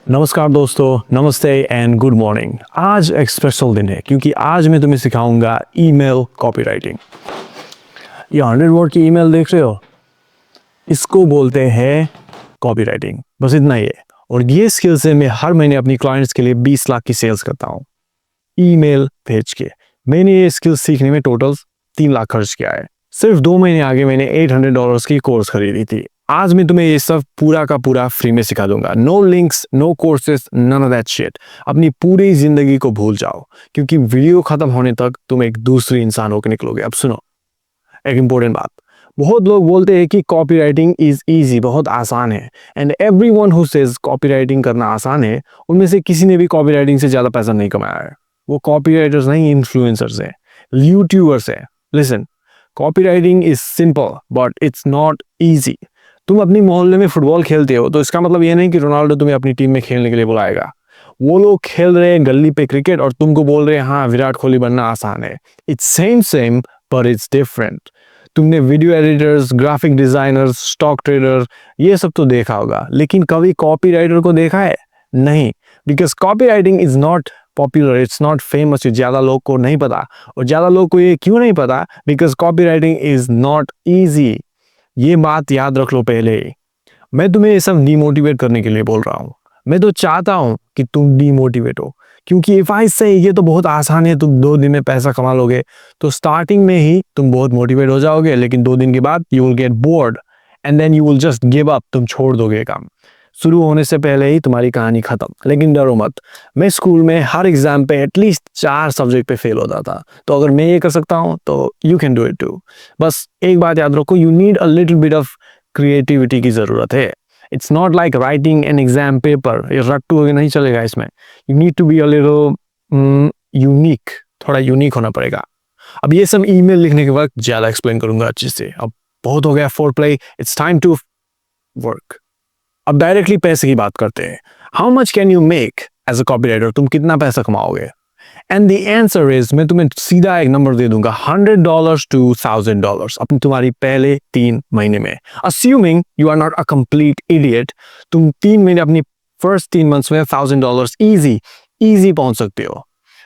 नमस्कार दोस्तों, नमस्ते एंड गुड मॉर्निंग। आज एक स्पेशल दिन है क्योंकि आज मैं तुम्हें सिखाऊंगा ईमेल कॉपीराइटिंग। ये 100 वर्ड की ईमेल देख रहे हो, इसको बोलते हैं कॉपीराइटिंग। बस इतना ही है। और ये स्किल से मैं हर महीने अपनी क्लाइंट्स के लिए 20 लाख की सेल्स करता हूँ ईमेल भेज के। मैंने ये स्किल सीखने में टोटल 3 लाख खर्च किया है। सिर्फ 2 महीने आगे मैंने $800 की कोर्स खरीदी थी। आज मैं तुम्हें ये सब पूरा का पूरा फ्री में सिखा दूंगा। No links, no courses, none of that shit. अपनी पूरी जिंदगी को भूल जाओ क्योंकि वीडियो खत्म होने तक तुम एक दूसरे इंसान होकर निकलोगे। अब सुनो एक इंपॉर्टेंट बात। बहुत लोग बोलते हैं कि कॉपीराइटिंग इज इजी, बहुत आसान है। And everyone who says copywriting करना आसान है, उनमें से किसी ने भी कॉपीराइटिंग से ज्यादा पैसा नहीं कमाया है। वो कॉपीराइटर्स नहीं, इन्फ्लुएंसर्स हैं, यूट्यूबर्स हैं। Listen, copywriting is simple but it's not easy. तुम अपनी मोहल्ले में फुटबॉल खेलते हो तो इसका मतलब ये नहीं कि रोनाल्डो तुम्हें अपनी टीम में खेलने के लिए बुलाएगा। वो लोग खेल रहे हैं गली पे क्रिकेट और तुमको बोल रहे हैं हाँ विराट कोहली बनना आसान है। इट्स सेम पर इट्स डिफरेंट। तुमने video editors, graphic designers, stock trader ये सब तो देखा होगा, लेकिन कभी कॉपीराइटर को देखा है? नहीं, because copywriting is not popular, it's not famous. ज्यादा लोग को नहीं पता। और ज्यादा लोग को ये क्यों नहीं पता? Because copywriting is not easy. ये बात याद रख लो पहले ही। मैं तुम्हें ये सब डिमोटिवेट करने के लिए बोल रहा हूँ। मैं तो चाहता हूँ कि तुम डिमोटिवेट हो, क्योंकि इफ आई से ये तो बहुत आसान है, तुम 2 दिन में पैसा कमा लोगे, तो स्टार्टिंग में ही तुम बहुत मोटिवेट हो जाओगे, लेकिन 2 दिन के बाद you will get bored and then you will just give up. तुम छोड़ दोगे काम। शुरू होने से पहले ही तुम्हारी कहानी खत्म। लेकिन डरो मत, मैं स्कूल में हर एग्जाम पे एटलीस्ट 4 सब्जेक्ट पे फेल होता था, तो अगर मैं ये कर सकता हूँ तो you can do it too. बस एक बात याद रखो, you need a little bit of creativity की जरूरत है। It's not like writing an exam paper, ये रट्टू होकर नहीं चलेगा इसमें। You need to be a little unique, थोड़ा यूनिक होना पड़ेगा। अब ये सब ईमेल लिखने के वक्त ज्यादा एक्सप्लेन करूंगा अच्छे से। अब बहुत हो गया foreplay, it's time to work. अब डायरेक्टली पैसे की बात करते हैं। How much can you make as a copywriter? तुम कितना पैसा कमाओगे? एंड द आंसर इज, मैं तुम्हें सीधा एक नंबर दे दूंगा, $100 to $1,000 अपनी तुम्हारी पहले 3 महीने में। Assuming you are not a complete idiot, तुम 3 महीने अपनी फर्स्ट 3 मंथ्स में $1,000 इजी पहुंच सकते हो।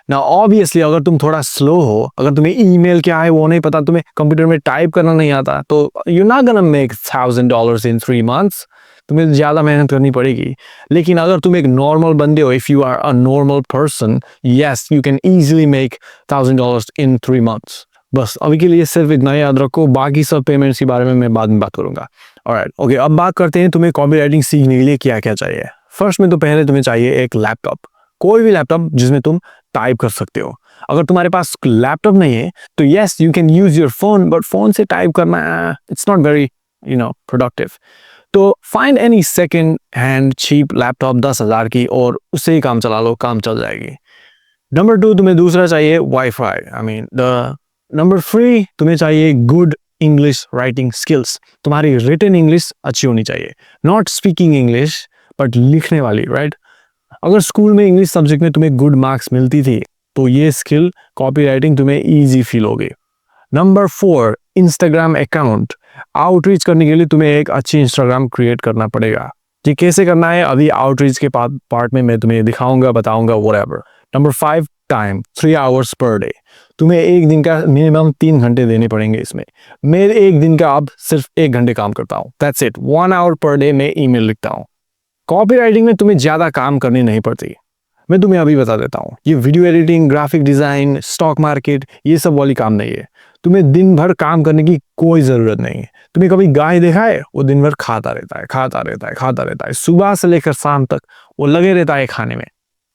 ना ऑब्वियसली अगर तुम थोड़ा स्लो हो, अगर तुम्हें ईमेल क्या है वो नहीं पता, तुम्हें कंप्यूटर में टाइप करना नहीं आता, तो you not gonna make $1,000 in 3 months. तुम्हें ज्यादा मेहनत करनी पड़ेगी। लेकिन अगर तुम एक नॉर्मल बंदे हो, if you are a normal person, yes you can easily make $1,000 in 3 months. बस अभी के लिए सिर्फ इतना याद रखो, बाकी सब पेमेंट्स के बारे में मैं बाद में बात करूंगा। ऑलराइट, ओके, अब बात करते हैं तुम्हें कॉपी राइटिंग सीखने के लिए क्या क्या चाहिए। फर्स्ट में तो पहले तुम्हें चाहिए एक लैपटॉप, कोई भी लैपटॉप जिसमें तुम टाइप कर सकते हो। अगर तुम्हारे पास लैपटॉप नहीं है तो yes you can use your phone, but phone से टाइप करना इट्स नॉट वेरी प्रोडक्टिव। तो find any second hand cheap laptop 10,000 की और उससे ही काम चला लो, काम चल जाएगी। नंबर 2, तुम्हें दूसरा चाहिए वाईफाई। नंबर 3, तुम्हें चाहिए गुड इंग्लिश राइटिंग स्किल्स। तुम्हारी रिटन इंग्लिश अच्छी होनी चाहिए, नॉट स्पीकिंग इंग्लिश बट लिखने वाली, राइट? अगर स्कूल में इंग्लिश सब्जेक्ट में तुम्हें गुड मार्क्स मिलती थी तो ये स्किल कॉपी राइटिंग तुम्हें ईजी फील होगी। Number 4, Instagram account. आउटरीच करने के लिए तुम्हें एक अच्छी इंस्टाग्राम क्रिएट करना पड़ेगा। ये कैसे करना है अभी आउटरीच के पार्ट में मैं तुम्हें दिखाऊंगा, बताऊंगा, whatever. Number 5, time, 3 hours per day. तुम्हें एक दिन का मिनिमम 3 घंटे देने पड़ेंगे इसमें। मैं एक दिन का अब सिर्फ 1 घंटे काम करता हूँ, that's it. 1 hour per day मैं ईमेल लिखता हूँ। कॉपी राइटिंग में तुम्हें ज्यादा काम करनी नहीं पड़ती। मैं तुम्हें अभी बता देता हूँ, ये video editing, graphic design, stock market ये सब वाली काम नहीं है। तुम्हें दिन भर काम करने की कोई जरूरत नहीं है। तुम्हें कभी गाय देखा है? वो दिन भर खाता रहता है, खाता रहता है, खाता रहता है, सुबह से लेकर शाम तक वो लगे रहता है खाने में।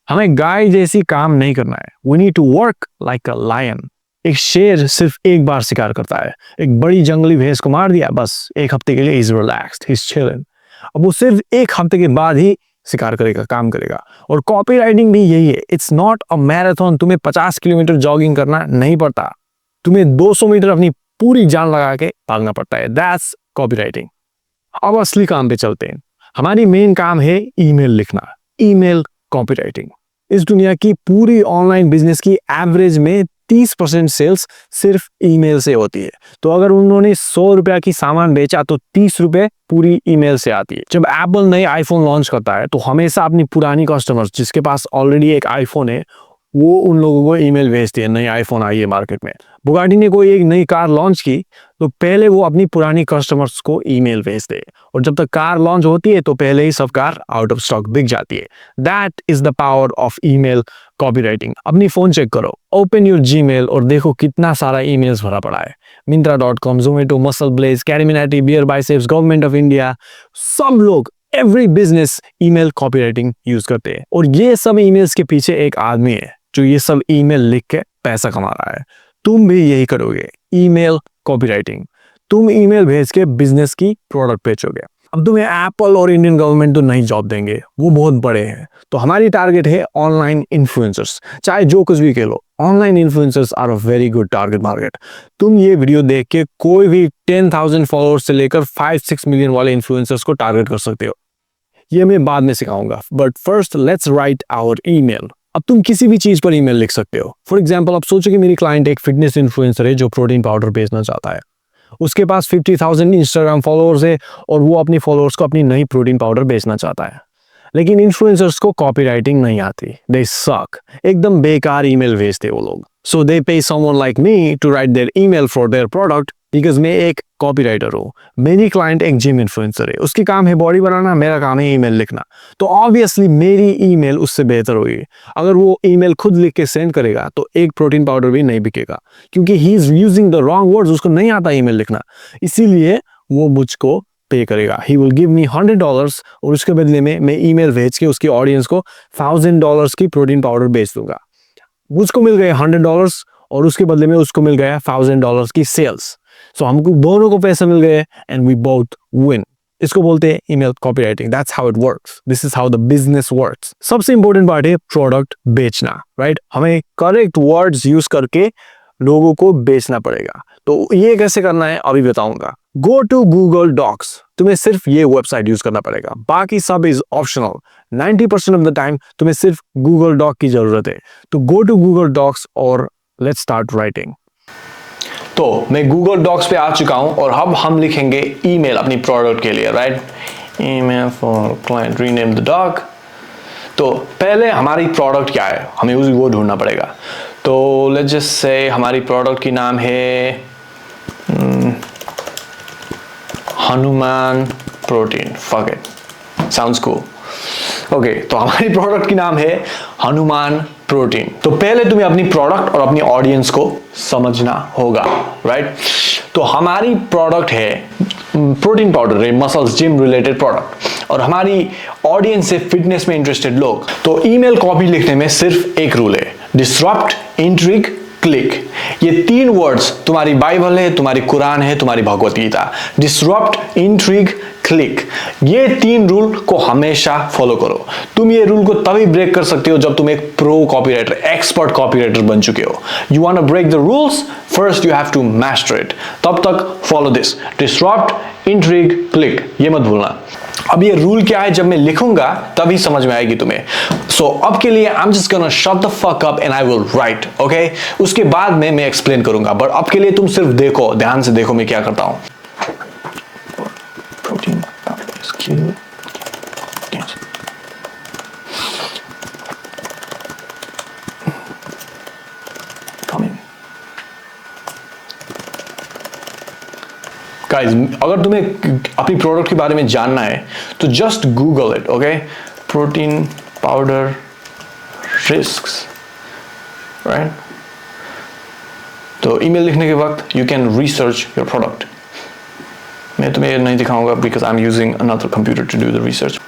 हमें गाय जैसी काम नहीं करना है। We need to work like a lion. एक शेर सिर्फ एक बार शिकार करता है। एक बड़ी जंगली भैंस को मार दिया, बस 1 हफ्ते के लिए is relaxed, he is chilling. अब वो सिर्फ 1 हफ्ते के बाद ही शिकार करेगा, काम करेगा। और कॉपी राइटिंग भी यही है। It's not a marathon. तुम्हें 50 किलोमीटर जॉगिंग करना नहीं पड़ता, तुम्हें 200 मीटर अपनी पूरी जान लगा के भागना पड़ता है। That's copy writing. अब असली काम पे चलते हैं। हमारी मेन काम है ईमेल लिखना, ईमेल कॉपी राइटिंग। इस दुनिया की पूरी ऑनलाइन बिजनेस की एवरेज में 30% सेल्स सिर्फ ईमेल से होती है। तो अगर उन्होंने 100 रुपया की सामान बेचा तो 30 रुपए पूरी ईमेल से आती है। जब एप्पल नई आईफोन लॉन्च करता है तो हमेशा अपनी पुरानी कस्टमर्स जिसके पास ऑलरेडी एक आईफोन है वो उन लोगों को ईमेल भेजती है, नई आईफोन आई है मार्केट में। बुगाटी ने कोई एक नई कार लॉन्च की तो पहले वो अपनी पुरानी कस्टमर्स को ईमेल भेजते हैं, और जब तक कार लॉन्च होती है तो पहले ही सब कार आउट ऑफ स्टॉक बिक जाती है। That is the power of email copywriting. अपनी फोन चेक करो, ओपन योर जीमेल और देखो कितना सारा ईमेल्स भरा पड़ा है। Myntra.com, Zomato, Muscle Blaze, CarryMinati, Beer Biceps, government of India, सब लोग every business email copywriting use करते हैं। और ये सब ईमेल्स के पीछे एक आदमी है जो ये सब ईमेल लिख के पैसा कमा रहा है। तुम भी यही करोगे, ईमेल कॉपीराइटिंग। तुम ईमेल भेज के बिजनेस की प्रोडक्ट बेचोगे। अब तुम्हें एप्पल और इंडियन गवर्नमेंट तो नहीं जॉब देंगे, वो बहुत बड़े हैं। तो हमारी टारगेट है ऑनलाइन इन्फ्लुएंसर्स। चाहे जो कुछ भी कह लो, online influencers are a very good target market. तुम ये वीडियो देख के कोई भी 10,000 फॉलोअर्स से लेकर 5-6 मिलियन वाले इन्फ्लुएंसर्स को टारगेट कर सकते हो। ये मैं बाद में सिखाऊंगा, but first let's write our email. अब तुम किसी भी चीज पर ईमेल लिख सकते हो। फॉर एग्जांपल, अब सोचो कि मेरी क्लाइंट एक फिटनेस इन्फ्लुएंसर है जो प्रोटीन पाउडर बेचना चाहता है। उसके पास 50,000 इंस्टाग्राम फॉलोअर्स है और वो अपनी फॉलोअर्स को अपनी नई प्रोटीन पाउडर बेचना चाहता है। लेकिन इन्फ्लुएंसर्स को कॉपीराइटिंग नहीं आती, दे सक, एकदम बेकार ईमेल भेजते वो लोग। So they pay someone like me to write their email for their product, because मैं एक कॉपीराइटर हूँ। मेरी क्लाइंट एक जिम इन्फ्लुएंसर है, उसकी काम है बॉडी बनाना, मेरा काम है ईमेल लिखना। तो ऑब्वियसली मेरी ईमेल उससे बेहतर होगी। अगर वो ईमेल खुद लिख के सेंड करेगा तो एक प्रोटीन पाउडर भी नहीं बिकेगा, क्योंकि he is using the wrong words, उसको नहीं आता ईमेल लिखना। इसीलिए वो मुझको पे करेगा। ही विल गिव मी $100 और उसके बदले में मैं ईमेल भेज के उसकी ऑडियंस को $1,000 की प्रोटीन पाउडर बेच दूंगा। मुझको मिल गए $100 और उसके बदले में उसको मिल गया $1,000 की सेल्स। सो हमको दोनों को पैसे मिल गए एंड वी बोथ विन। इसको बोलते हैं email copywriting. That's how it works, this is how the business works. सबसे इंपॉर्टेंट पार्ट है प्रोडक्ट बेचना, राइट? हमें करेक्ट वर्ड्स यूज करके लोगों को बेचना पड़ेगा। तो ये कैसे करना है अभी बताऊंगा। Go to Google Docs. तुम्हें सिर्फ ये वेबसाइट यूज करना पड़ेगा, बाकी सब is optional. 90% of the time तुम्हें सिर्फ गूगल डॉक की जरूरत है। तो गो टू गूगल डॉक्स और लेट्स स्टार्ट राइटिंग। तो मैं गूगल डॉक्स पे आ चुका हूं और अब हम लिखेंगे ईमेल अपनी प्रोडक्ट के लिए, right? Email for client, rename the doc. तो पहले हमारी प्रोडक्ट क्या है, हमें वो ढूंढना पड़ेगा। तो लेट्स जस्ट से हमारी प्रोडक्ट की नाम है Hanuman protein. Fuck it, sounds cool. Okay, तो हमारी प्रोडक्ट की नाम है हनुमान प्रोटीन। तो पहले तुम्हें अपनी प्रोडक्ट और अपनी ऑडियंस को समझना होगा, राइट? तो हमारी प्रोडक्ट है प्रोटीन पाउडर है, मसल्स जिम रिलेटेड प्रोडक्ट, और हमारी ऑडियंस है फिटनेस में इंटरेस्टेड लोग। तो ईमेल कॉपी लिखने में सिर्फ एक रूल है, डिसरप्ट, इंट्रिग, क्लिक। ये 3 वर्ड्स तुम्हारी बाइबल है, तुम्हारी कुरान है, तुम्हारी Bhagavad Gita. Disrupt, intrigue, click, ये 3 रूल को हमेशा फॉलो करो। तुम ये रूल को तभी ब्रेक कर सकते हो जब तुम एक प्रो कॉपीराइटर, एक्सपर्ट कॉपीराइटर बन चुके हो। You want to break the rules, first you have to master it. तब तक follow this, disrupt, intrigue, click, ये मत भूलना। अब ये रूल क्या है जब मैं लिखूंगा तभी समझ में आएगी तुम्हें। सो अब के लिए I am just gonna shut the fuck up and I will write, okay? उसके बाद में मैं एक्सप्लेन करूंगा, बट अब के लिए तुम सिर्फ देखो, ध्यान से देखो मैं क्या करता हूं। प्रोटीन गाइस, अगर तुम्हें अपनी प्रोडक्ट के बारे में जानना है तो just Google it, okay? Protein powder risks, right? तो ईमेल लिखने के वक्त you can research your product. मैं तुम्हें नहीं दिखाऊंगा because I am using another computer to do the research.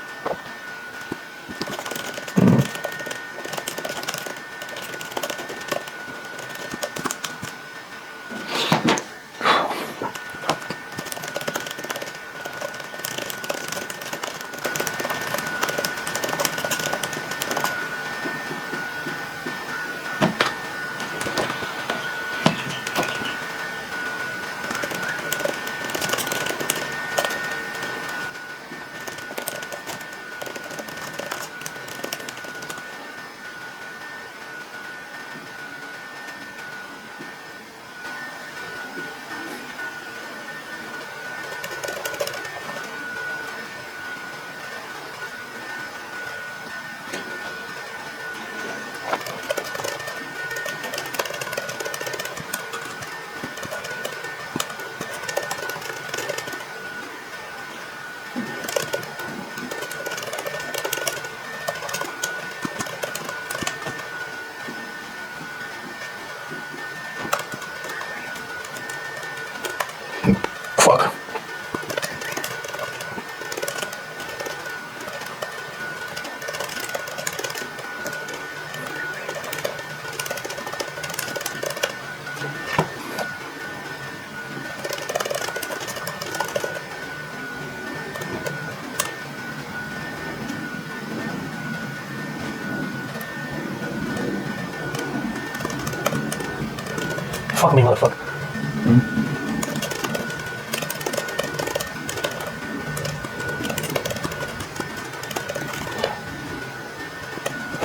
Fuck me, motherfucker.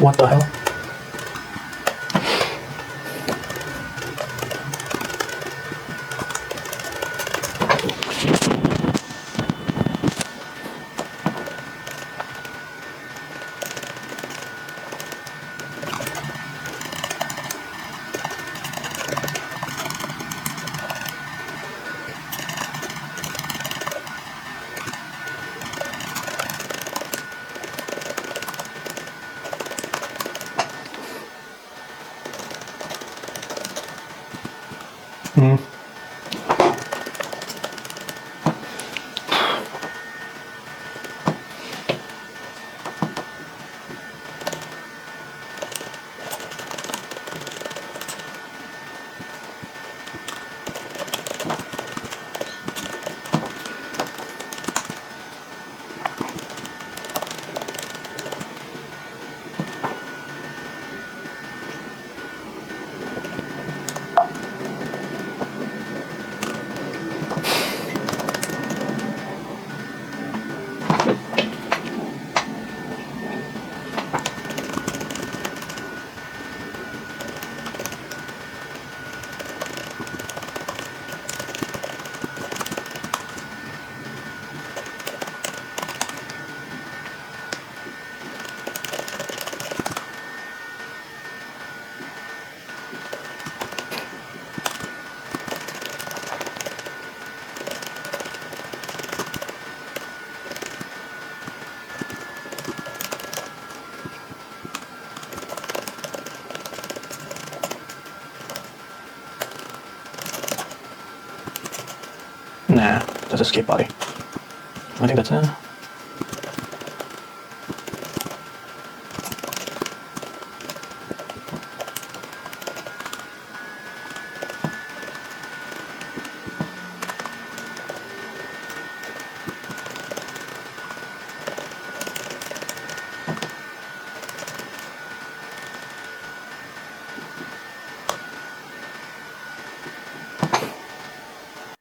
What the hell? Nah, that's escape body. I think that's it.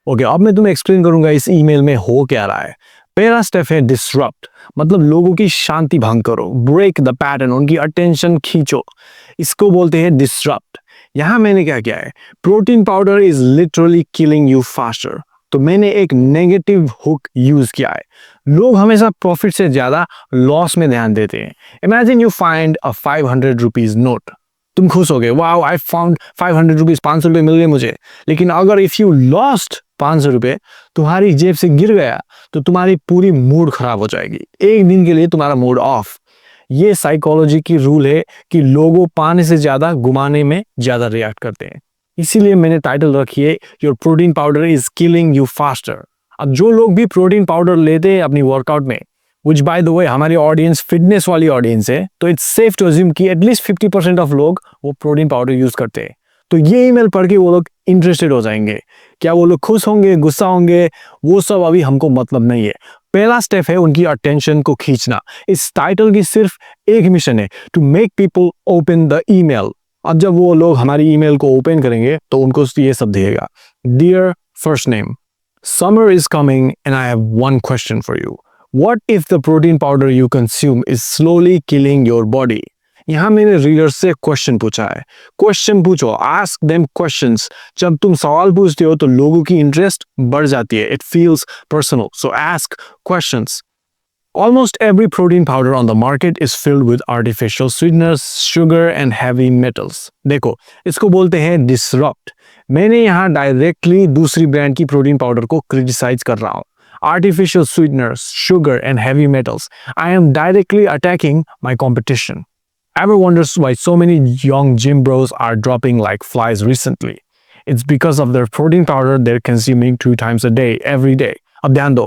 Okay अब मैं तुम्हें एक्सप्लेन करूंगा इस email में हो क्या रहा है। पहला स्टेप है डिसरप्ट, मतलब लोगों की शांति भंग करो, ब्रेक द पैटर्न, उनकी अटेंशन खींचो, इसको बोलते हैं डिसरप्ट। यहां मैंने क्या किया है, protein powder is literally killing you faster, तो मैंने एक नेगेटिव हुक यूज किया है। लोग हमेशा प्रॉफिट से ज्यादा लॉस में ध्यान देते हैं। Imagine you find a 500 rupees note, तुम खुश हो गए, वाओ आई फाउंड 500 रुपीज, 500 रुपये मिल गए मुझे। लेकिन अगर इफ यू लॉस्ट 500 रुपये तुम्हारी जेब से गिर गया तो तुम्हारी पूरी मूड खराब हो जाएगी, एक दिन के लिए तुम्हारा मूड ऑफ। ये साइकोलॉजी की रूल है कि लोगों पाने से ज्यादा घुमाने में ज्यादा रिएक्ट करते हैं। इसीलिए मैंने टाइटल रखी है your protein powder is killing you faster. अब जो लोग भी प्रोटीन पाउडर लेते हैं अपनी वर्कआउट में, which by the way हमारी ऑडियंस फिटनेस वाली ऑडियंस है, तो इट्स सेफ टू अज्यूम कि एटलीस्ट 50% ऑफ लोग वो प्रोटीन पाउडर यूज करते हैं। तो ये ईमेल पढ़ के वो लोग इंटरेस्टेड हो जाएंगे। क्या वो लोग खुश होंगे, गुस्सा होंगे, वो सब अभी हमको मतलब नहीं है। पहला स्टेप है उनकी अटेंशन को खींचना। इस टाइटल की सिर्फ एक मिशन है, to make people open the email. अब जब वो लोग हमारी ईमेल को ओपन करेंगे तो उनको ये सब दिखेगा, dear first name, summer is coming and I have one question for you, What if the protein powder you consume is slowly killing your body? यहाँ मैंने रीडर से क्वेश्चन पूछा है। क्वेश्चन पूछो, आस्क देम क्वेश्चंस। जब तुम सवाल पूछते हो तो लोगों की इंटरेस्ट बढ़ जाती है, it feels personal, so ask questions. Almost every protein powder on the market is filled with artificial sweeteners, sugar and heavy metals. देखो, इसको बोलते हैं डिसरप्ट। मैंने यहाँ डायरेक्टली दूसरी ब्रांड की प्रोटीन पाउडर को क्रिटिसाइज कर रहा हूँ। Artificial sweeteners, sugar and heavy metals. I am directly attacking my competition. Ever wonders why so many young gym bros are dropping like flies recently? It's because of their protein powder they're consuming 2 times a day, every day. अब ध्यान दो,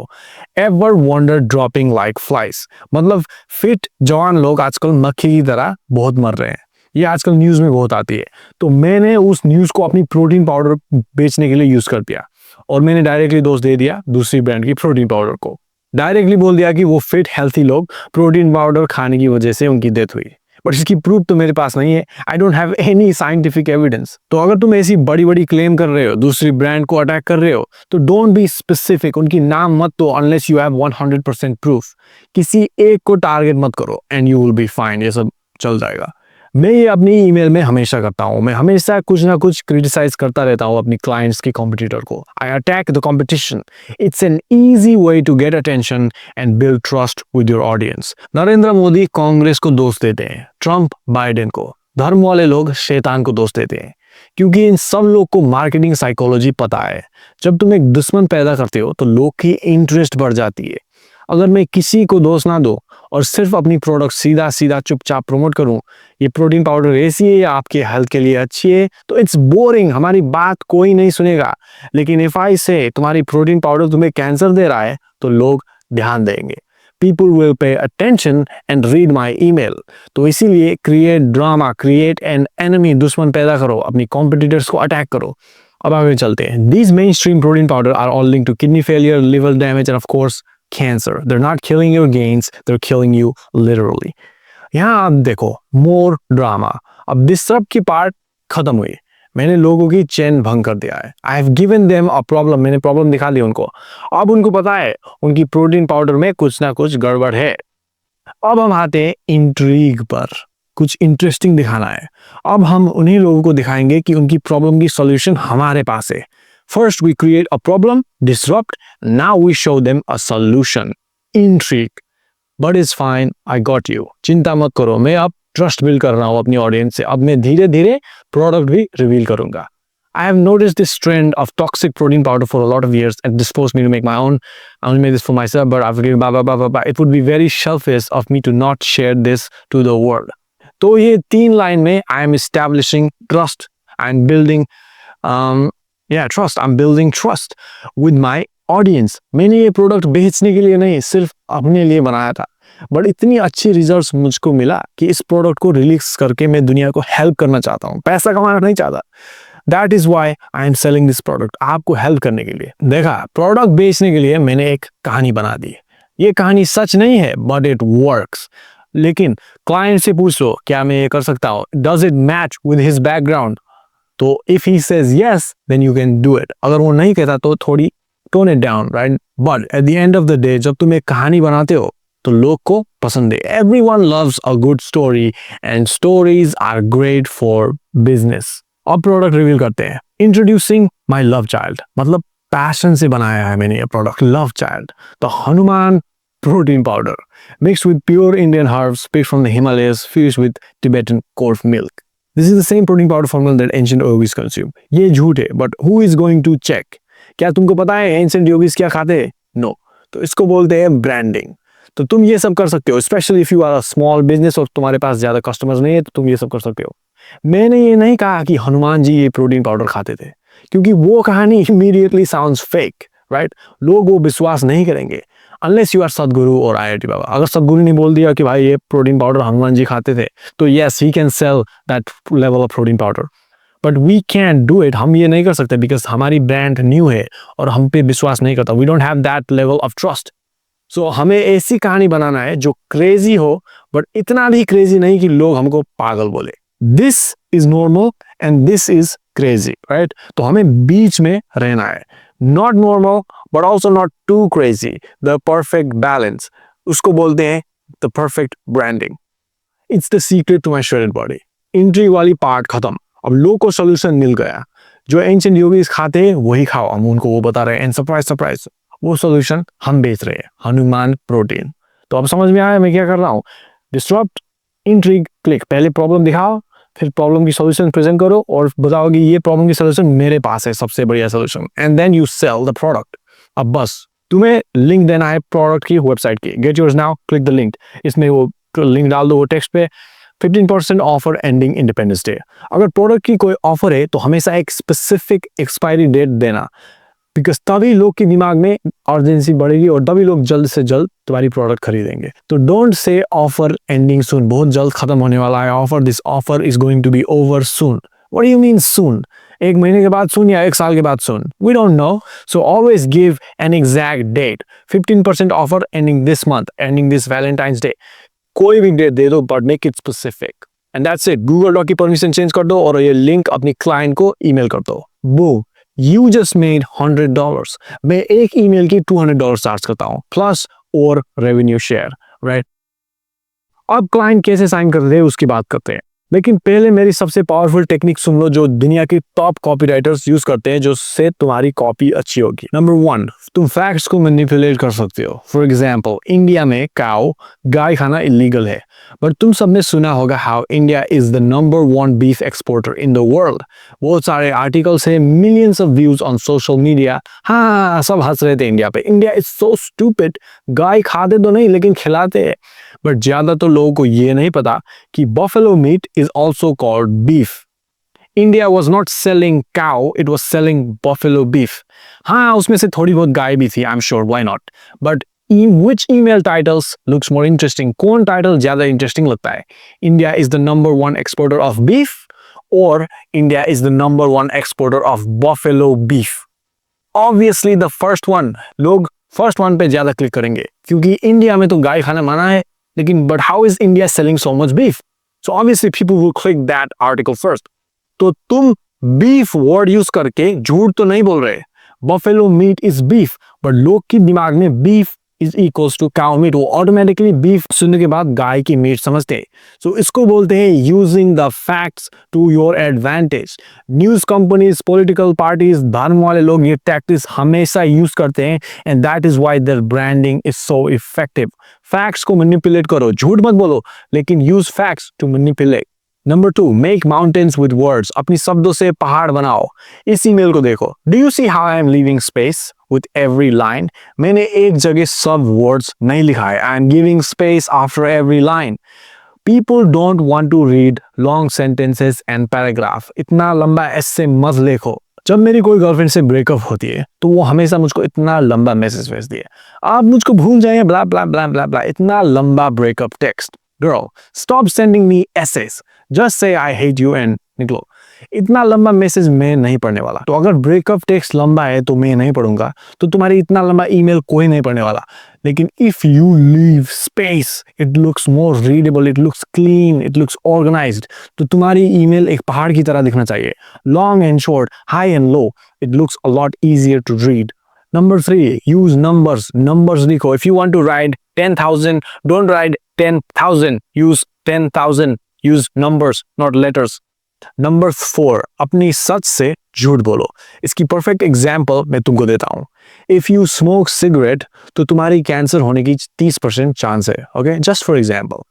ever wonder dropping like flies, मतलब fit जवान लोग आजकल मक्खी की तरह बहुत मर रहे हैं। ये आजकल न्यूज में बहुत आती है। तो मैंने उस न्यूज को अपनी प्रोटीन पाउडर बेचने के लिए यूज कर दिया और मैंने डायरेक्टली दोष दे दिया दूसरी ब्रांड की प्रोटीन पाउडर को। डायरेक्टली बोल दिया कि वो फिट हेल्थी लोग प्रोटीन पाउडर खाने की वजह से उनकी डेथ हुई। बट इसकी प्रूफ तो मेरे पास नहीं है। I don't have any scientific evidence. तो अगर तुम ऐसी बड़ी बड़ी क्लेम कर रहे हो, दूसरी ब्रांड को अटैक कर रहे हो, तो डोंट बी स्पेसिफिक, उनकी नाम मत दो अनलेस यू हैव 100% प्रूफ। किसी एक को टारगेट मत करो and you will be fine, ये सब चल जाएगा। मैं ये अपनी ईमेल में हमेशा करता हूँ, मैं हमेशा कुछ ना कुछ क्रिटिसाइज करता रहता हूँ अपनी क्लाइंट्स की कॉम्पिटिटर को। I attack the competition. It's an easy way to get attention and build trust with your audience. Narendra Modi Congress को दोष देते हैं, ट्रंप बाइडेन को, धर्म वाले लोग शैतान को दोष देते हैं, क्योंकि इन सब लोग को मार्केटिंग साइकोलॉजी पता है। जब तुम एक दुश्मन पैदा करते हो तो लोग की इंटरेस्ट बढ़ जाती है। अगर मैं किसी को दोष ना दो और सिर्फ अपनी प्रोडक्ट सीधा सीधा चुपचाप प्रमोट करूं, ये प्रोटीन पाउडर ऐसी है, आपके हेल्थ के लिए अच्छी है, तो इट्स बोरिंग, हमारी बात कोई नहीं सुनेगा। लेकिन इफ आई से तुम्हारी प्रोटीन पाउडर तुम्हें कैंसर दे रहा है, तो लोग ध्यान देंगे। People will pay attention and read my email. तो इसीलिए create drama, create an enemy, दुश्मन पैदा करो, अपनी कॉम्पिटिटर्स को अटैक करो। अब आगे चलते हैं। These mainstream protein powder are all link to kidney failure, liver damage and of course cancer. They're not killing your gains, they're killing you literally. यहाँ आप देखो, more drama. अब डिस्टर्ब की पार्ट खत्म हुई, मैंने लोगों की चैन भंग कर दिया है। I have given them a problem, मैंने प्रॉब्लम दिखा दी उनको। अब उनको पता है उनकी प्रोटीन पाउडर में कुछ ना कुछ गड़बड़ है। अब हम आते हैं इंट्रीग पर, कुछ इंटरेस्टिंग दिखाना है। अब हम उन्हीं लोगों को दिखाएंगे कि उनकी प्रॉब्लम की सॉल्यूशन हमारे पास है। First we create a problem, disrupt, now we show them a solution. Intrigue. But it's fine, I got you. चिंता मत करो, मैं अब ट्रस्ट बिल्ड कर रहा हूँ अपनी ऑडियंस से। अब मैं धीरे धीरे प्रोडक्ट भी रिवील करूंगा। I have noticed this trend of toxic protein powder for a lot of years and this forced me to make my own. I only made this for myself, but I've blah blah blah blah blah. It would be very selfish of me to not share this to the world. तो ये 3 line में I am establishing trust and building trust. I'm building trust with my audience. मैंने ये product बेचने के लिए नहीं, सिर्फ अपने लिए बनाया था, बट इतनी अच्छी रिजल्ट्स मुझको मिला कि इस प्रोडक्ट को रिलीज करके मैं दुनिया को हेल्प करना चाहता हूँ, पैसा कमाना नहीं चाहता। That is why I am selling this product. आपको हेल्प करने के लिए। देखा, प्रोडक्ट बेचने के लिए मैंने एक कहानी बना दी। ये कहानी सच नहीं है, बट इट वर्क्स। लेकिन क्लाइंट से पूछ लो, क्या मैं ये कर सकता हूँ? Does it match with his background? तो if he says yes, then you can do it. अगर वो नहीं कहता तो थोड़ी tone it down, right? But at the end of the day, जब तुम एक कहानी बनाते हो तो लोग को पसंद है। Everyone loves a good story and stories are great for business. अब प्रोडक्ट रिवील करते हैं। Introducing my love child, मतलब पैशन से बनाया है मैंने ये प्रोडक्ट, लव चाइल्ड। तो Hanuman protein powder mixed with pure Indian herbs picked from the Himalayas, fused with Tibetan goat milk. This is the same protein powder formula that ancient yogis consume. ये झूठ है, but who is going to check? क्या तुमको पता है ancient yogis क्या खाते हैं? No. तो इसको बोलते हैं ब्रांडिंग। तो तुम ये सब कर सकते हो, specially if you are a small business और तुम्हारे पास ज्यादा कस्टमर्स नहीं है, तो तुम ये सब कर सकते हो। मैंने ये नहीं कहा कि हनुमान जी ये प्रोटीन पाउडर खाते थे, क्योंकि वो कहानी इमीडिएटली साउंड्स फेक, राइट? लोग वो विश्वास नहीं करेंगे अनलेस यू आर सदगुरु और IIT बाबा। अगर सदगुरु ने बोल दिया कि भाई ये प्रोटीन पाउडर हनुमान जी खाते थे, तो yes, he can sell that level of protein powder, but we can do it. हम ये नहीं कर सकते बिकॉज हमारी ब्रांड न्यू है और हम पे विश्वास नहीं करता। We don't have that level of trust. So हमें ऐसी कहानी बनाना है जो क्रेजी हो, बट इतना भी क्रेजी नहीं कि लोग हमको पागल बोले। This is normal and this is crazy, right? तो हमें बीच में रहना है, not normal but also not too crazy, the perfect balance. उसको बोलते हैं the perfect branding. It's the secret to my shredded body. Intrigue वाली पार्ट खत्म, अब लोग को सोल्यूशन मिल गया। जो एंशिएंट योगीज खाते हैं वही खाओ, हम उनको वो बता रहे हैं, एंड सरप्राइज वो सोल्यूशन हम बेच रहे हैं, हनुमान प्रोटीन। तो अब समझ में आया मैं क्या कर रहा हूँ? Disturb, intrigue, click. पहले प्रॉब्लम दिखाओ, फिर प्रॉब्लम की सॉल्यूशन प्रेजेंट करो और बताओ कि ये प्रॉब्लम की सॉल्यूशन मेरे पास है, सबसे बढ़िया solution, and then you sell the product. अब बस तुम्हें लिंक देना है प्रोडक्ट की, वेबसाइट की। Get yours now, click the link. इसमें वो लिंक डाल दो, वो टेक्स्ट पे 15% ऑफर एंडिंग इंडिपेंडेंस डे। अगर प्रोडक्ट की कोई ऑफर है तो हमेशा एक स्पेसिफिक एक्सपायरी डेट देना, बिकॉज तभी लोग के दिमाग में अर्जेंसी बढ़ेगी और तभी लोग जल्द से जल्द तुम्हारी प्रोडक्ट खरीदेंगे। तो डोंट से ऑफर एंडिंग सून, बहुत जल्द खत्म होने वाला है offer, this offer is going to be over soon. What do you mean soon? 1 महीने के बाद सुन या 1 साल के बाद सुन? We don't know. So always give an exact date. 15% offer ending this month, ending this Valentine's Day. कोई भी date दे दो but make it specific and that's it. Google doc की परमिशन चेंज कर दो और ये लिंक अपनी क्लाइंट को ईमेल कर दो। वो यू जस्ट मेड $100। मैं एक ईमेल की $200 चार्ज करता हूँ प्लस और रेवेन्यू शेयर, राइट। अब क्लाइंट कैसे साइन करते हैं उसकी बात करते हैं, लेकिन पहले मेरी सबसे पावरफुल टेक्निक सुन लो जो दुनिया की टॉप कॉपीराइटर्स यूज करते हैं, जो से तुम्हारी कॉपी अच्छी होगी। नंबर 1, तुम फैक्ट्स को मैनिपुलेट कर सकते हो। फॉर एग्जांपल, इंडिया में काऊ गाय खाना इलीगल है, बट तुम सबने सुना होगा how India is the number 1 beef exporter in the world. बहुत सारे आर्टिकल्स है, millions of views on social media. हाँ, सब हंस रहे थे इंडिया पे, इंडिया इज सो स्टूपिड, गाय खाते तो नहीं लेकिन खिलाते हैं। बट ज्यादातर लोगों को ये नहीं पता कि buffalo meet is also called beef. India was not selling cow, it was selling buffalo beef. हाँ, उसमें से थोड़ी बहुत गाय भी थी, I'm sure, why not? But which email titles looks more interesting? कौन टाइटल ज्यादा इंटरेस्टिंग लगता है? India is the number 1 exporter of beef or India is the number 1 exporter of buffalo beef? Obviously the first one. लोग first one पे ज्यादा click करेंगे क्योंकि India में तो गाय खाना मना है, लेकिन but how is India selling so much beef? So obviously people will click that article first. तो तुम beef word use करके झूठ तो नहीं बोल रहे। Buffalo meat is beef, but लोग के दिमाग में beef is equals to cow meat, वो automatically beef सुनने के बाद गाय की मीट समझते हैं। So इसको बोलते हैं using the facts to your advantage. News companies, political parties, धर्म वाले लोग ये tactics हमेशा use करते हैं and that is why their branding is so effective. Facts को manipulate करो, झूठ मत बोलो, लेकिन use facts to manipulate. Number 2, make mountains with words. अपनी शब्दों से पहाड़ बनाओ। इस ईमेल को देखो। Do you see how I am leaving space with every line? मैंने एक जगह सब words नहीं लिखा है। I am giving space after every line. People don't want to read long sentences and paragraph. इतना लंबा ऐसे मत लिखो। जब मेरी कोई गर्लफ्रेंड से ब्रेकअप होती है तो वो हमेशा मुझको इतना लंबा मैसेज भेजती है, आप मुझको भूल जाइए, ब्ला ब्ला ब्ला ब्ला ब्ला, इतना लंबा breakup text. Girl, stop sending me essays. Just say I hate you and निकलो। इतना लंबा मैसेज मैं नहीं पढ़ने वाला। तो अगर ब्रेकअप टेक्स्ट लंबा है तो मैं नहीं पढ़ूंगा, तो तुम्हारी इतना लंबा ईमेल कोई नहीं पढ़ने वाला। लेकिन if you leave space, it looks more readable, it looks clean, it looks organised, तो तुम्हारी ईमेल एक पहाड़ की तरह दिखना चाहिए। Long and short, high and low, it looks a lot easier to read. Number 3, use numbers. Numbers लिखो। If you want to write 10,000, don't write 10,000. Use 10,000. Use numbers, not letters. Number 4, अपनी सच से झूठ बोलो। इसकी परफेक्ट एग्जाम्पल मैं तुमको देता हूँ। If you smoke cigarette, तो तुम्हारी कैंसर होने की 30% चांस है। Okay, just for example.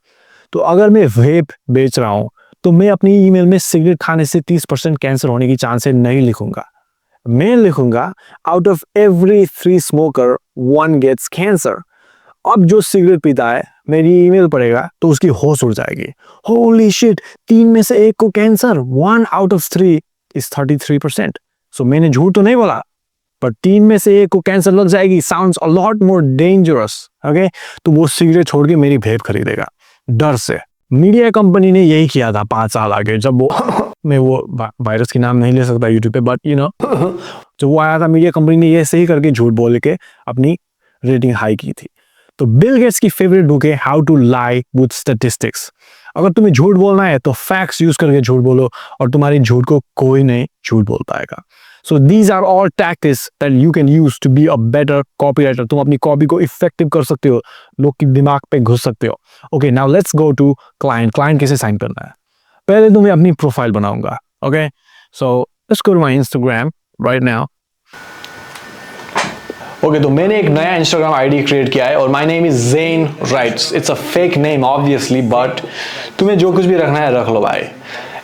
तो अगर मैं वेप बेच रहा हूँ तो मैं अपनी ईमेल में सिगरेट खाने से 30% कैंसर होने की चांस है नहीं लिखूंगा। मैं लिखूंगा out of every 3 smoker 1 gets cancer. अब जो सिगरेट पीता है मेरी ईमेल पढ़ेगा तो उसकी होश उड़ जाएगी। होली शिट, 3 में से 1 को कैंसर, 1 out of 3 is 33%। सो मैंने झूठ तो नहीं बोला, पर 3 में से 1 को कैंसर लग जाएगी। Sounds a lot more dangerous. Okay, तो वो सिगरेट छोड़ के मेरी भेप खरीदेगा डर से। मीडिया कंपनी ने यही किया था 5 साल आगे, जब वो मैं वो वायरस की नाम नहीं ले सकता यूट्यूब पे, बट जो वो आया था, मीडिया कंपनी ने ये सही करके झूठ बोल के अपनी रेटिंग हाई की थी। तो बिल गेट्स की फेवरेट बुक है how to lie with statistics. अगर तुम्हें झूठ बोलना है तो फैक्ट्स यूज करके झूठ बोलो और तुम्हारी झूठ को कोई नहीं झूठ बोल पाएगा। So these are all tactics that you can use to be a better copywriter. तुम अपनी कॉपी को इफेक्टिव कर सकते हो, लोग के दिमाग पे घुस सकते हो। Okay, now let's go to client. Client कैसे साइन करना है? पहले तो मैं अपनी प्रोफाइल बनाऊंगा। Okay, so let's go to my Instagram right now. Okay, तो मैंने एक नया इंस्टाग्राम आईडी क्रिएट किया है और my name is Zen Writes. It's a fake name obviously, but तुम्हें जो कुछ भी रखना है रख लो भाई,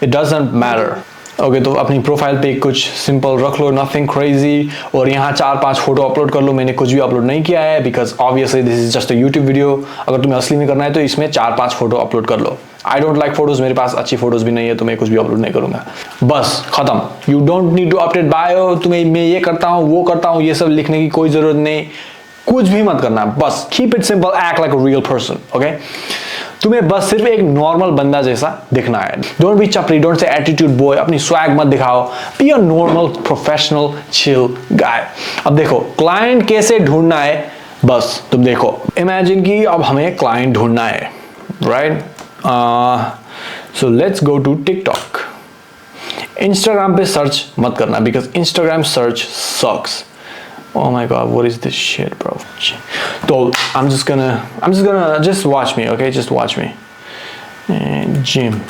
इट डजंट मैटर। ओके, तो अपनी प्रोफाइल पे कुछ सिंपल रख लो, नथिंग क्रेजी, और यहाँ 4-5 फोटो अपलोड कर लो। मैंने कुछ भी अपलोड नहीं किया है because obviously this is just a YouTube video. अगर तुम्हें असली में करना है तो इसमें 4-5 फोटो अपलोड कर लो। आई डोंट लाइक फोटोज, मेरे पास अच्छी फोटोज भी नहीं है तो मैं कुछ भी अपलोड नहीं करूंगा। बस खत्म। You don't need to update bio, तुम्हें मैं ये करता हूँ वो करता हूँ ये सब लिखने की कोई जरूरत नहीं, कुछ भी मत करना। बस keep it simple, act like a real person. Okay, तुम्हें बस सिर्फ एक नॉर्मल बंदा जैसा दिखना है। डोंट बी चपरी, डोंट से एटीट्यूड बॉय, अपनी स्वैग मत दिखाओ। Be a normal professional chill guy. अब देखो क्लाइंट कैसे ढूंढना है, बस तुम देखो। इमेजिन कि अब हमें क्लाइंट ढूंढना है, right? So let's go to TikTok. Instagram पे search मत करना because Instagram search sucks. Oh my god, what is this shit, bro? So I'm just gonna just watch me, okay? Just watch me. And gym.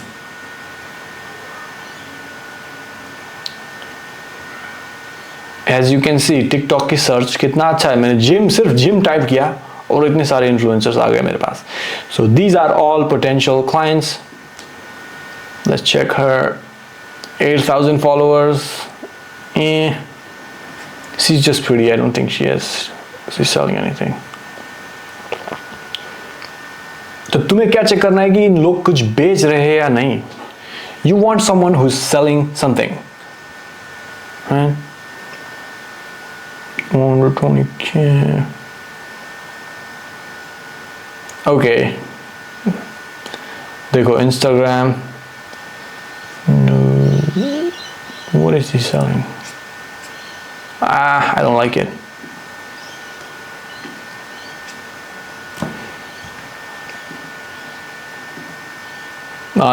As you can see, TikTok की search कितना अच्छा है. मैंने सिर्फ gym type किया और इतने सारे influencers आ गए मेरे पास. So these are all potential clients. Let's check her. 8,000 followers. She's just pretty. I don't think she's selling anything. तो तुम्हें क्या चेक करना है कि इन लोग कुछ बेच रहे हैं या नहीं. You want someone who's selling something. Right? 120K. Okay. देखो Instagram. No. What is he selling? I don't like it.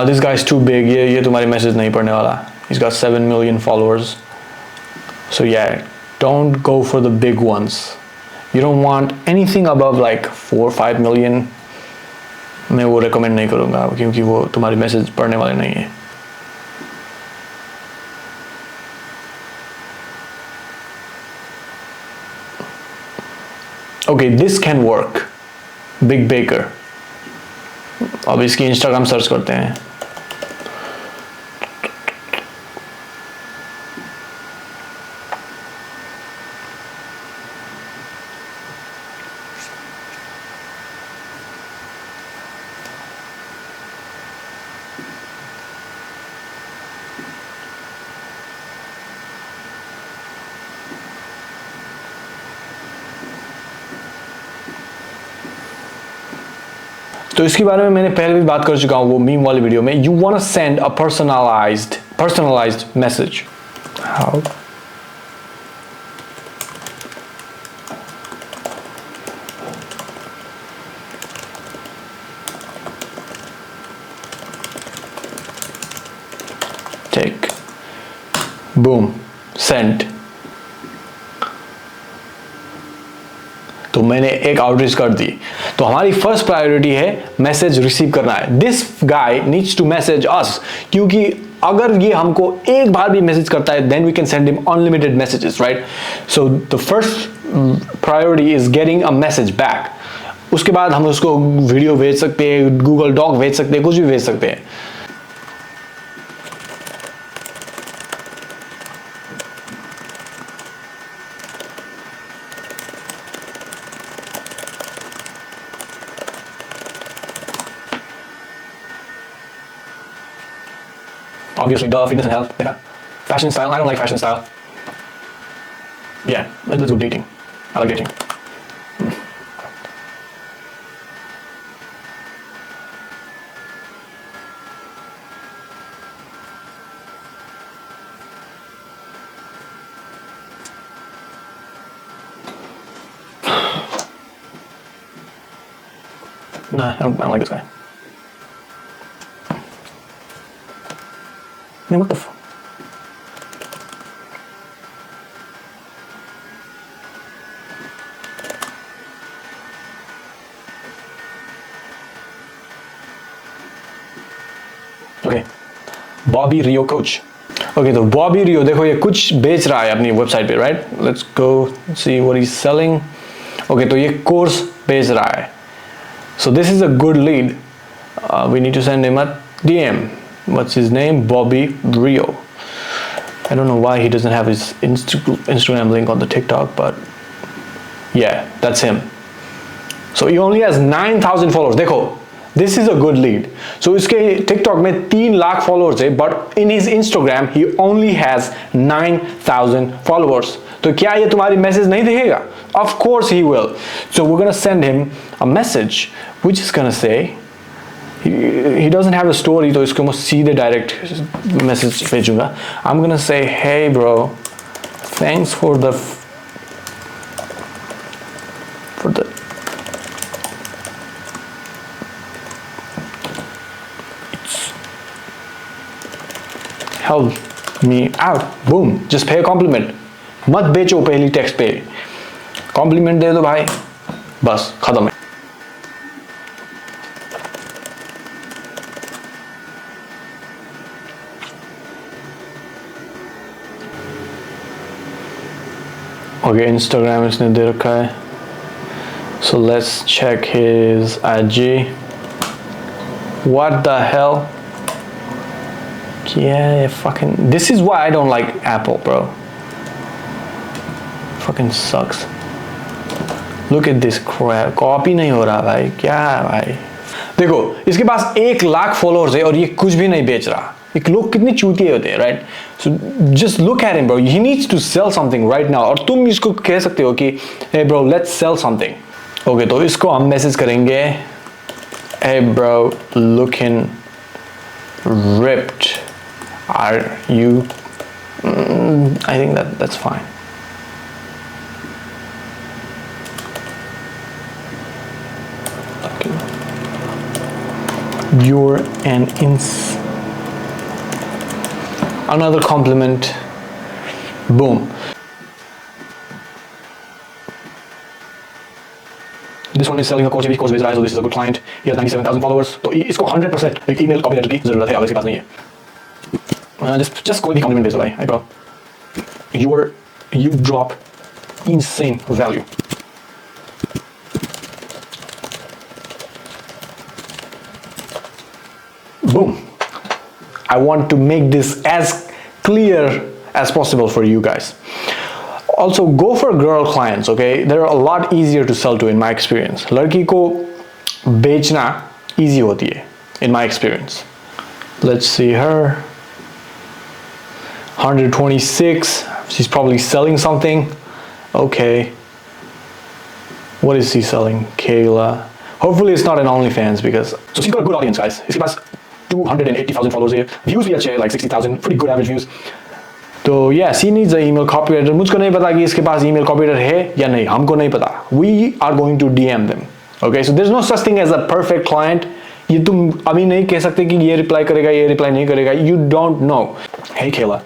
This guy's too big. ये तुम्हारी मैसेज नहीं पढ़ने वाला. He's got 7 million followers. So yeah, don't go for the big ones. You don't want anything above like 4-5 million. मैं वो recommend नहीं करूँगा क्योंकि वो तुम्हारी मैसेज पढ़ने वाले नहीं है. Okay, this can work. Big Baker. अब इसकी Instagram सर्च करते हैं. तो इसके बारे में मैंने पहले भी बात कर चुका हूँ वो मीम वाली वीडियो में. You want to send a personalized message. How? Take. Boom. Send. तो मैंने एक आउटरीच कर दी. तो हमारी फर्स्ट प्रायोरिटी है मैसेज रिसीव करना है. This guy needs to message us क्योंकि अगर ये हमको एक बार भी मैसेज करता है then we can send him unlimited messages, right? So the first priority is getting a message back. उसके बाद हम उसको वीडियो भेज सकते हैं, गूगल डॉक भेज सकते हैं, कुछ भी भेज सकते हैं. Obviously, duh, it doesn't help. Yeah. Fashion style, I don't like fashion style. Yeah, let's do dating. I like dating. Nah, I don't like this guy. Man, what the f? Okay, Bobby Rio coach. Okay, तो Bobby Rio देखो ये कुछ बेच रहा है अपनी website पे, right? Let's go see what he's selling. Okay, तो ये कोर्स बेच रहा है. So this is a good lead. We need to send him a DM. What's his name? Bobby Rio. I don't know why he doesn't have his Instagram link on the TikTok, but yeah, that's him. So he only has 9,000 followers. देखो, this is a good lead. So इसके TikTok में 3 lakh followers है, but in his Instagram he only has 9,000 followers. तो क्या ये तुम्हारी message नहीं देखेगा? Of course he will. So we're gonna send him a message, which is gonna say. He doesn't have a story, तो इसको मैं सीधे डायरेक्ट मैसेज भेजूंगा. I'm gonna say, hey bro, thanks for the help me out. Boom, just pay a compliment. मत बेचो पहली text पे, complement दे दो भाई, बस खत्म है. ओके, इंस्टाग्राम इसने दे रखा है, so let's check his IG. What the hell? Yeah, fucking. This is why I don't like Apple, bro. Fucking sucks. Look at this crap. Copy नहीं हो रहा भाई, क्या है भाई? देखो, इसके पास 1 लाख फॉलोअर्स है और ये कुछ भी नहीं बेच रहा. एक लोग कितने चूतिए होते हैं, right? So just look at him bro, he needs to sell something right now. और तुम इसको कह सकते हो कि hey bro let's sell something. Okay, तो इसको हम मैसेज करेंगे, hey bro looking ripped, are you? I think that's fine. Okay. You're an another compliment. Boom. This one is selling a course बेच रहा है, so this is a good client. He has 97,000 followers. तो इसको 100% एक email copywriter की जरूरत है, अगर इसके पास नहीं है. Just कोई भी compliment दे दो भाई. Hey bro, you drop insane value. Boom. I want to make this as clear as possible for you guys. Also, go for girl clients, okay? They're a lot easier to sell to in my experience. लड़की को बेचना easy होती है in my experience. Let's see her. 126. She's probably selling something. Okay. What is she selling? Kayla. Hopefully it's not an OnlyFans because so she's got a good audience, guys. इसके पास 280,000 followers here. Views भी अच्छे, like 60,000. Pretty good average views. तो yeah, she needs an email copywriter. मुझको नहीं पता कि इसके पास email copywriter है या नहीं, हमको नहीं पता. We are going to DM them. Okay, so there's no such thing as a perfect client. ये तुम अभी नहीं कह सकते कि ये reply करेगा, ये reply नहीं करेगा. You don't know. Hey Kayla,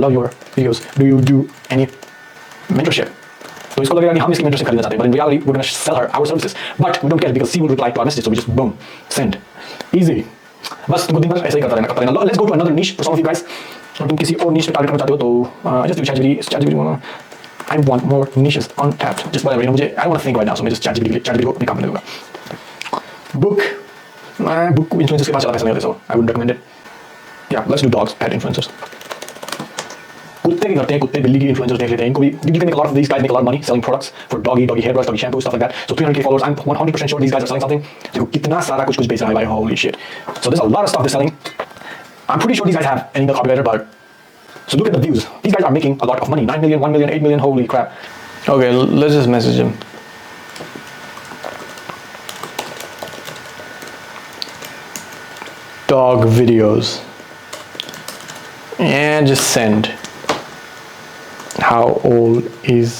love your videos. Do you do any mentorship? तो इसको लगेगा कि हम इसकी mentorship खरीदना चाहते हैं, but in reality we're going to sell her our services. But we don't care because she will reply to our messages, so we just boom, send, easy. बस तुमको दिन भर ऐसे ही करता रहना. Let's go to another niche for some of you guys. और तुम किसी और niche पे टारगेट करना चाहते हो तो just do ChatGPT. I want more niches untapped. Just whatever, मुझे I don't want to think right now, so मैं just ChatGPT को अपने काम में दूंगा. Book influencers के पास ज़्यादा पैसा नहीं होता, so I wouldn't recommend it. Yeah, let's do dogs, pet influencers. कुत्ते के करते हैं, कुत्ते बिल्ली की influencers देख लेते हैं. इनको भी you can make a lot of these guys make a lot of money selling products for doggy hairbrush, doggy shampoo, stuff like that. So 300K followers, I'm 100% sure these guys are selling something. देखो कितना सारा कुछ बेच रहा है भाई, holy shit. So there's a lot of stuff they're selling. I'm pretty sure these guys have an email copywriter, but so look at the views. These guys are making a lot of money. 9 million, 1 million, 8 million, holy crap. Okay, let's just message him. Dog videos. And just send. How old is,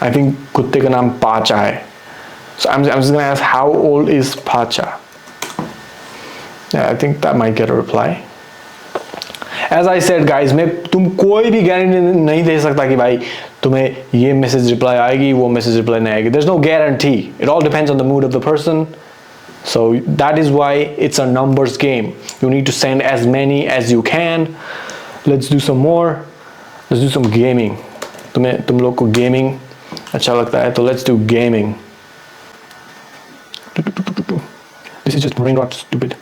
I think कुत्ते का नाम पाचा है. So I'm just gonna ask how old is Pacha. Yeah, I think that might get a reply. As I said guys, मैं तुम कोई भी guarantee नहीं दे सकता कि भाई तुम्हें ये मैसेज रिप्लाई आएगी, वो मैसेज रिप्लाई नहीं आएगी. There's no guarantee. It all depends on the mood of the person. So that is why it's a numbers game. You need to send as many as you can. Let's do some more. Let's do some gaming. तुम लोग को gaming अच्छा लगता है तो let's do gaming. This is just brain rot, stupid.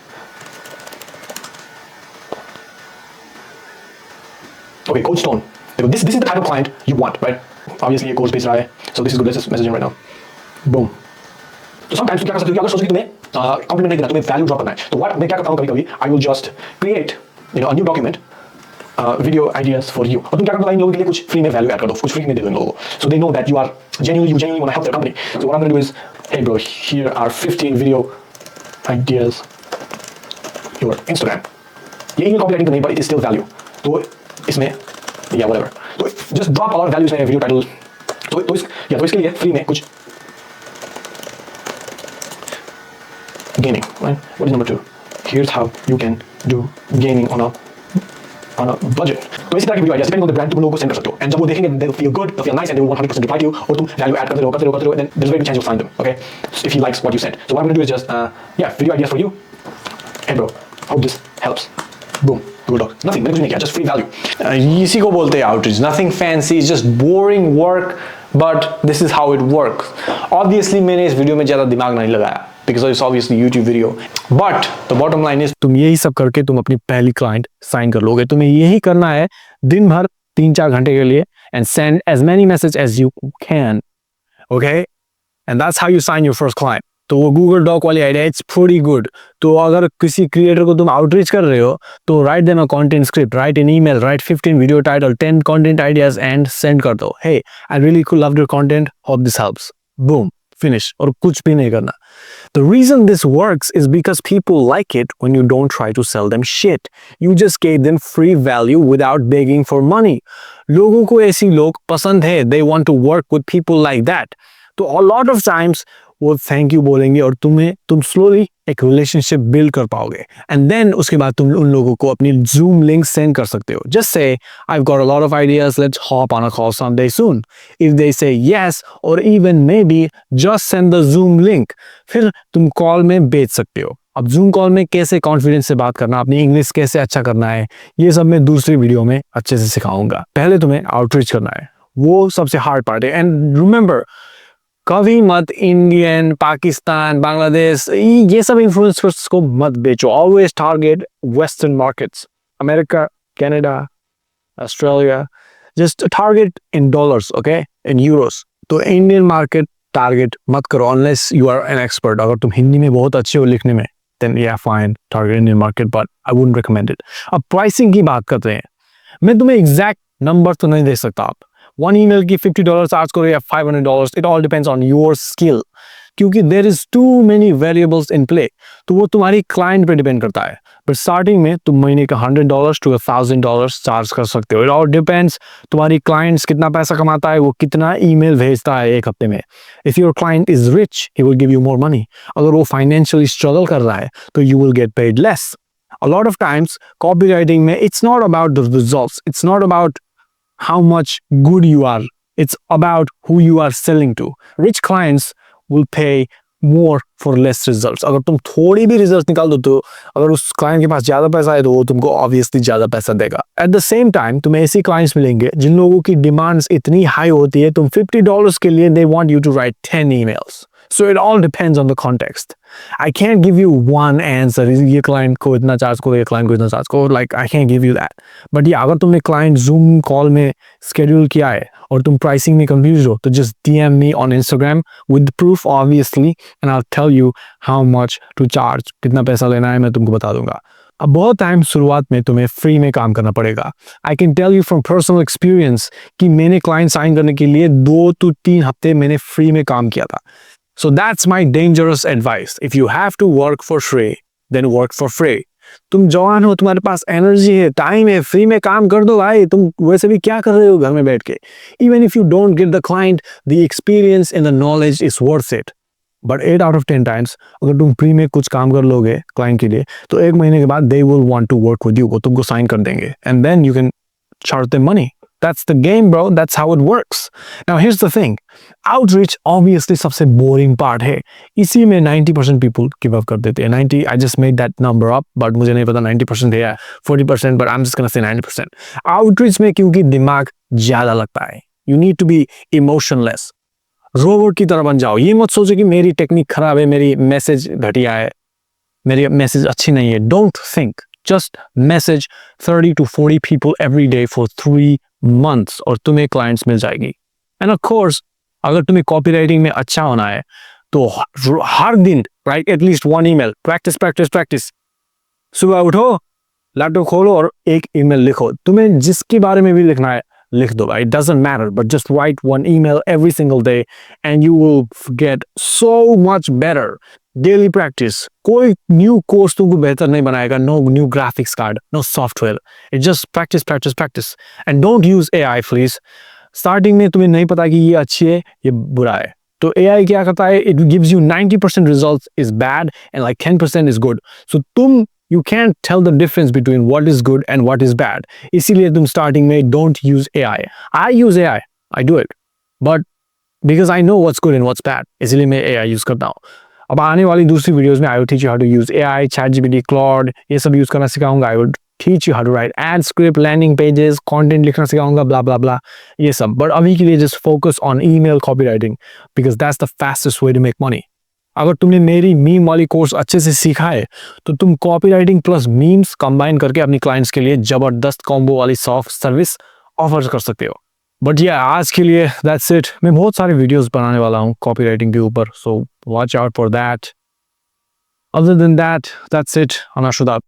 Okay, Cold Stone. This is the type of client you want, right? Obviously, ये course based रहा है, so this is good. Let's just message him right now. Boom. तो sometimes तुम क्या कर सकते हो कि अगर सोचो कि तुम्हें compliment नहीं देना, तुम्हें value drop करना है, तो what मैं क्या करता हूँ कभी-कभी, I will just create, a new document, video ideas for you. और तुम क्या करते हो इन लोगों के लिए कुछ free में value add कर दो, कुछ free में दे दो इन लोगों को, so they know that you genuinely want to help their company. So what I'm going to do is, hey bro, here are 15 video ideas. Your Instagram. ये email copywriting तो नहीं, but it is still value. तो इसमें yeah whatever. तो just drop a lot of values में video title. तो इसके लिए free में कुछ gaming, right? What is number 2? Here's how you can do gaming on a on a budget. तो इसी तरह की video ideas depending on the brand तुम लोगों को सेंड कर सकते हो, एंड जब वो देखेंगे they feel good, they feel nice and they will 100% reply to you, और तुम वैल्यू ऐड करते रहो, then there is a very chance you find them, okay, if he likes what you send. So what I am gonna do is just video ideas for you. Hey bro, hope this helps. Boom, Google Docs. Nothing, मैंने कुछ नहीं किया, just free value. इसी को बोलते हैं outreach. Nothing fancy, just boring work, but this is how it works. Obviously मैंने इस वीडियो में ज़्यादा दिमाग नहीं लगाया because it's obviously YouTube video, but the bottom line is तुम यही सब करके तुम अपनी पहली क्लाइंट साइन कर लोगे. तुम्हें यही करना है दिन भर 3-4 घंटे के लिए, and send as many messages as you can, okay, and that's how you sign your first client. तो वो गूगल डॉक वाली आइडिया इट्स प्रीटी गुड. तो अगर किसी क्रिएटर को तुम आउटरीच कर रहे हो तो write them a content script, write an email, write 15 video title, 10 content ideas and send कर दो. Hey, I really love your content, hope this helps. Boom, finish. और कुछ भी नहीं करना. The reason this works is because people like it when you don't try to sell them shit. You just gave them free value without begging for money. लोगों को ऐसी लोग पसंद है. They want to work with people like that. तो a lot of times वो thank you बोलेंगे और तुम स्लोली एक रिलेशनशिप बिल्ड कर पाओगे, एंड देन उसके बाद तुम उन लोगों को अपनी जूम लिंक सेंड कर सकते हो. Just say I got a lot of ideas, let's hop on a call someday soon. If they से यस और even may be just send the zoom link, फिर तुम कॉल में बेच सकते हो. अब जूम कॉल में कैसे कॉन्फिडेंस से बात करना, अपनी इंग्लिश कैसे अच्छा करना है, ये सब मैं दूसरी वीडियो में अच्छे से सिखाऊंगा. पहले तुम्हें आउटरीच करना है, वो सबसे हार्ड पार्ट है. एंड रिमेंबर, कभी मत इंडियन, पाकिस्तान, बांग्लादेश, ये सब इन्फ्लुएंसर्स को मत बेचो. Always target western markets, America, Canada, Australia. Just target in dollars, okay, in euros. तो इंडियन मार्केट टारगेट मत करो unless you are an expert. अगर तुम हिंदी में बहुत अच्छे हो लिखने में, देन या fine, target Indian market, but I wouldn't recommend it. अब प्राइसिंग की बात करते हैं. मैं तुम्हें एग्जैक्ट नंबर तो नहीं दे सकता. आप वन ईमेल की $50 चार्ज करो या $500, it all depends on your skill, क्योंकि there is too many variables in play. तो वो तुम्हारी क्लाइंट पे डिपेंड करता है. बट स्टार्टिंग में तुम महीने का $100 to $1,000 चार्ज कर सकते हो. इट ऑल डिपेंड्स तुम्हारी क्लाइंट्स कितना पैसा कमाता है, वो कितना ईमेल भेजता है एक हफ्ते में. If your client is rich, he will give you more money. अगर वो फाइनेंशियली स्ट्रगल कर रहा है तो you will get paid less. A lot of times copywriting में it's not about the results, it's not about how much good you are, it's about who you are selling to. Rich clients will pay more for less results. अगर तुम थोड़ी भी result निकाल दो, तो अगर उस क्लाइंट के पास ज़्यादा पैसा है तो वो तुमको ऑब्वियसली ज़्यादा पैसा देगा. एट द सेम टाइम तुम्हें ऐसे क्लाइंट्स मिलेंगे जिन लोगों की डिमांड्स इतनी हाई होती है, तुम $50 के लिए they want you to write 10 emails. So it all depends on the context. I can't give you one answer. ये क्लाइंट को इतना चार्ज करो, ये क्लाइंट को इतना चार्ज करो. Like I can't give you that. But yeah, अगर तुमने क्लाइंट जूम कॉल में स्केड्यूल किया है और तुम प्राइसिंग में कंफ्यूज हो, तो just DM me on Instagram with proof obviously, and I'll tell you how much to charge. कितना पैसा लेना है मैं तुमको बता दूंगा. अब बहुत टाइम शुरुआत में तुम्हें फ्री में काम करना पड़ेगा. I can tell you from personal experience कि मैंने क्लाइंट साइन करने के लिए 2 to 3 हफ्ते मैंने फ्री में काम किया था. So that's my dangerous advice. If you have to work for free, then work for free. तुम जवान हो, तुम्हारे पास एनर्जी है, टाइम है, फ्री में काम कर दो भाई. तुम वैसे भी क्या कर रहे हो घर में बैठ के? Even if you don't get the client, the experience and the knowledge is worth it. But 8 out of 10 times, अगर तुम फ्री में कुछ काम कर लोगे क्लाइंट के लिए, तो 1 महीने के बाद they will want to work with you. वो तुमको साइन कर देंगे. And then you can charge them money. That's the game, bro. That's how it works. Now, here's the thing. Outreach obviously सबसे boring part है. इसी में 90% people give up कर देते हैं. 90, I just made that number up, but मुझे नहीं पता 90% है या 40%, but I'm just gonna say 90%. Outreach में क्योंकि दिमाग ज़्यादा लगता है. You need to be emotionless. Robot की तरह बन जाओ. ये मत सोचो कि मेरी टेक्निक खराब है, मेरी मैसेज घटिया है, मेरी मैसेज अच्छी नहीं है. Don't think. Just message 30 to 40 people every day for 3 months और तुम्हें क्लाइंट्स मिल जाएगी. एंड ऑफ कोर्स अगर तुम्हें कॉपीराइटिंग में अच्छा होना है तो हर दिन राइट एटलीस्ट 1 ईमेल. प्रैक्टिस. सुबह उठो, लैपटॉप खोलो और एक ईमेल लिखो. तुम्हें जिसके बारे में भी लिखना है लिख दो भाई. It doesn't matter, but just write 1 email every single day and you will get so much better. Daily practice. कोई न्यू कोर्स तुमको बेहतर नहीं बनाएगा. No new graphics card, no software. It's just practice. And don't use AI, please. Starting में तुम्हें नहीं पता कि ये अच्छी है, ये बुरा है. तो AI क्या करता है? It gives you 90% results is bad and like 10% is good. So तुम you can tell the difference between what is good and what is bad. इसीलिए तुम स्टार्टिंग में don't use AI. I use AI, I do it, but because I know what's good and what's bad, इसलिए मैं AI use करता हूँ। अब आने वाली दूसरी वीडियोस में I will teach you how to use AI, ChatGPT, Claude, ये सब यूज करना सिखाऊंगा। I will teach you how to write ad script, landing pages, content लिखना सिखाऊंगा, ब्ला ब्ला ब्ला, ये सब। बट अभी के लिए just focus on email copywriting because that's the fastest way to make money. अगर तुमने मेरी मीम वाली कोर्स अच्छे से सीखा है तो तुम कॉपीराइटिंग प्लस मीम्स कंबाइन करके अपनी क्लाइंट्स के लिए जबरदस्त कॉम्बो वाली सॉफ्ट सर्विस ऑफर कर सकते हो। बट ये आज के लिए दैट्स इट। मैं बहुत सारे वीडियोस बनाने वाला हूँ कॉपीराइटिंग के ऊपर, so watch out for that. Other than that, that's it. अनाशुदा।